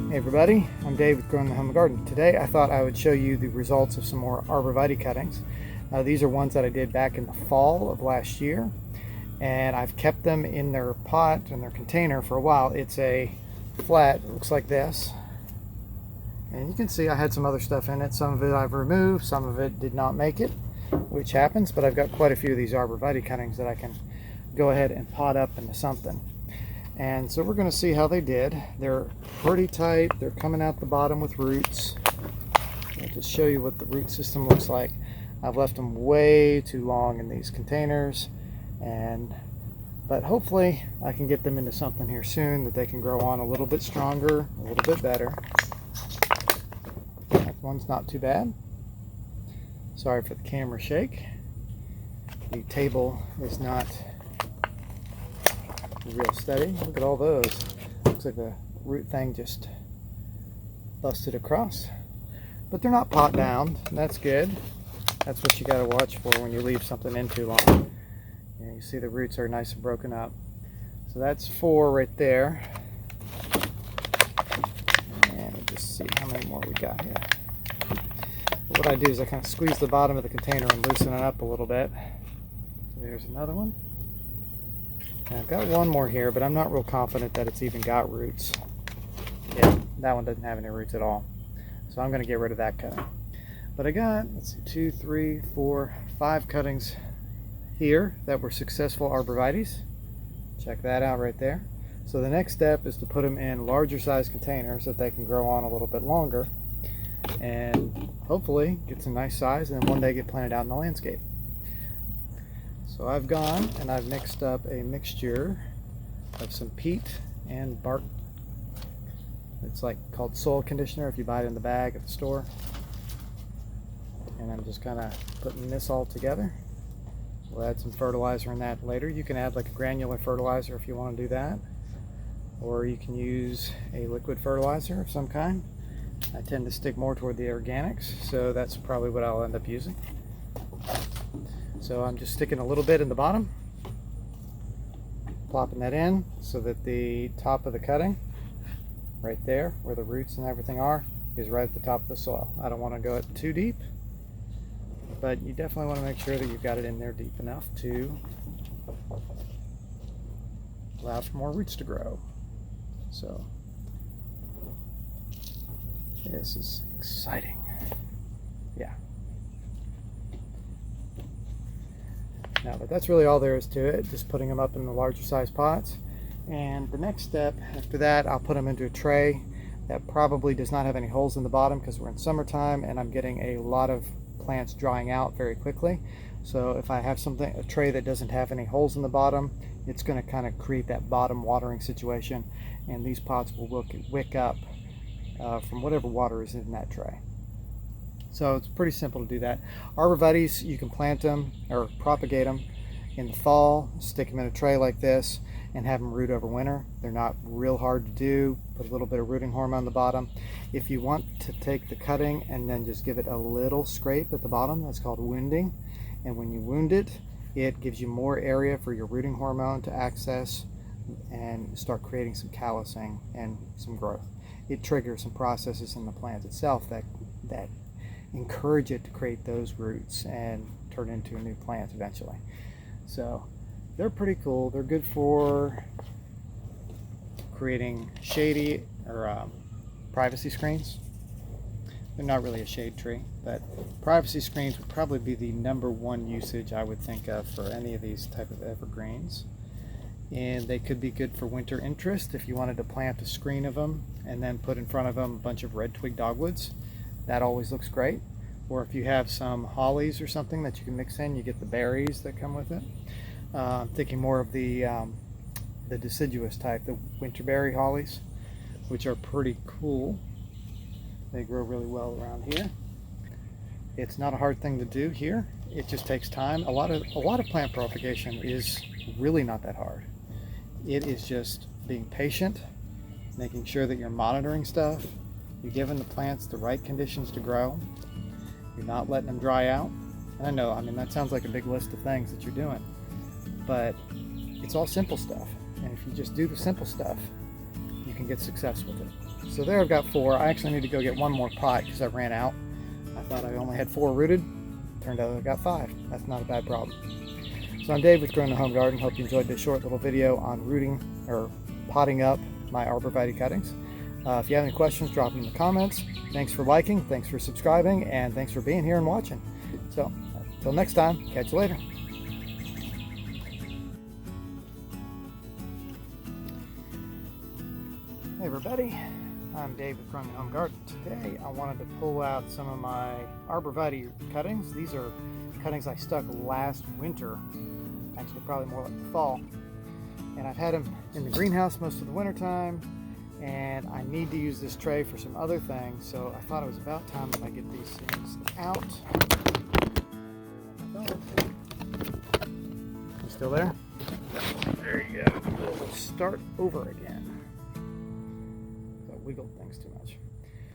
Hey everybody, I'm Dave with Growing the Home and Garden. Today I thought I would show you the results of some more arborvitae cuttings. These are ones that I did back in the fall of last year, and I've kept them in their pot and their container for a while. It's a flat, it looks like this, and you can see I had some other stuff in it. Some of it I've removed, some of it did not make it, which happens, but I've got quite a few of these arborvitae cuttings that I can go ahead and pot up into something. And so we're going to see how they did. They're pretty tight. They're coming out the bottom with roots. I'll just show you what the root system looks like. I've left them way too long in these containers, but hopefully I can get them into something here soon that they can grow on a little bit stronger, a little bit better. That one's not too bad. Sorry for the camera shake. The table is not real steady. Look at all those. Looks like the root thing just busted across. But they're not pot bound, and that's good. That's what you got to watch for when you leave something in too long. You see the roots are nice and broken up. So that's 4 right there. And we'll just see how many more we got here. What I do is I kind of squeeze the bottom of the container and loosen it up a little bit. There's another one. And I've got one more here, but I'm not real confident that it's even got roots. Yeah, that one doesn't have any roots at all. So I'm going to get rid of that cutting. But I got, let's see, 2, 3, 4, 5 cuttings here that were successful arborvitaes. Check that out right there. So the next step is to put them in larger size containers so that they can grow on a little bit longer and hopefully get some nice size and then one day get planted out in the landscape. So I've gone and I've mixed up a mixture of some peat and bark. It's like called soil conditioner if you buy it in the bag at the store. And I'm just kind of putting this all together. We'll add some fertilizer in that later. You can add like a granular fertilizer if you want to do that. Or you can use a liquid fertilizer of some kind. I tend to stick more toward the organics, so that's probably what I'll end up using. So I'm just sticking a little bit in the bottom, plopping that in so that the top of the cutting, right there where the roots and everything are, is right at the top of the soil. I don't want to go too deep, but you definitely want to make sure that you've got it in there deep enough to allow for more roots to grow. So this is exciting. Yeah. No, but that's really all there is to it, just putting them up in the larger size pots. And the next step after that, I'll put them into a tray that probably does not have any holes in the bottom because we're in summertime and I'm getting a lot of plants drying out very quickly. So if I have a tray that doesn't have any holes in the bottom, it's going to kind of create that bottom watering situation, and these pots will wick up from whatever water is in that tray. So it's pretty simple to do that. Arborvitaes, you can plant them or propagate them in the fall, stick them in a tray like this, and have them root over winter. They're not real hard to do. Put a little bit of rooting hormone on the bottom. If you want to take the cutting and then just give it a little scrape at the bottom, that's called wounding. And when you wound it, it gives you more area for your rooting hormone to access and start creating some callousing and some growth. It triggers some processes in the plant itself that encourage it to create those roots and turn into a new plant eventually. So they're pretty cool. They're good for creating shady or privacy screens. They're not really a shade tree, but privacy screens would probably be the #1 usage I would think of for any of these type of evergreens. And they could be good for winter interest if you wanted to plant a screen of them and then put in front of them a bunch of red twig dogwoods. That always looks great. Or if you have some hollies or something that you can mix in, you get the berries that come with it. I'm thinking more of the deciduous type, the winterberry hollies, which are pretty cool. They grow really well around here. It's not a hard thing to do here. It just takes time. A lot of plant propagation is really not that hard. It is just being patient, making sure that you're monitoring stuff. You're giving the plants the right conditions to grow. You're not letting them dry out. I know, I mean, that sounds like a big list of things that you're doing, but it's all simple stuff. And if you just do the simple stuff, you can get success with it. So there I've got 4. I actually need to go get one more pot because I ran out. I thought I only had 4 rooted. Turned out I got 5. That's not a bad problem. So I'm Dave with Growing the Home Garden. Hope you enjoyed this short little video on rooting or potting up my arborvitae cuttings. If you have any questions, drop them in the comments. Thanks for liking, thanks for subscribing, and thanks for being here and watching. So until next time, catch you later. Hey everybody, I'm Dave with Growing the Home Garden. Today I wanted to pull out some of my arborvitae cuttings. These are cuttings I stuck last winter, actually probably more like the fall. And I've had them in the greenhouse most of the winter time, and I need to use this tray for some other things, so I thought it was about time that I get these things out. You still there? There you go. We'll start over again. Wiggled things too much.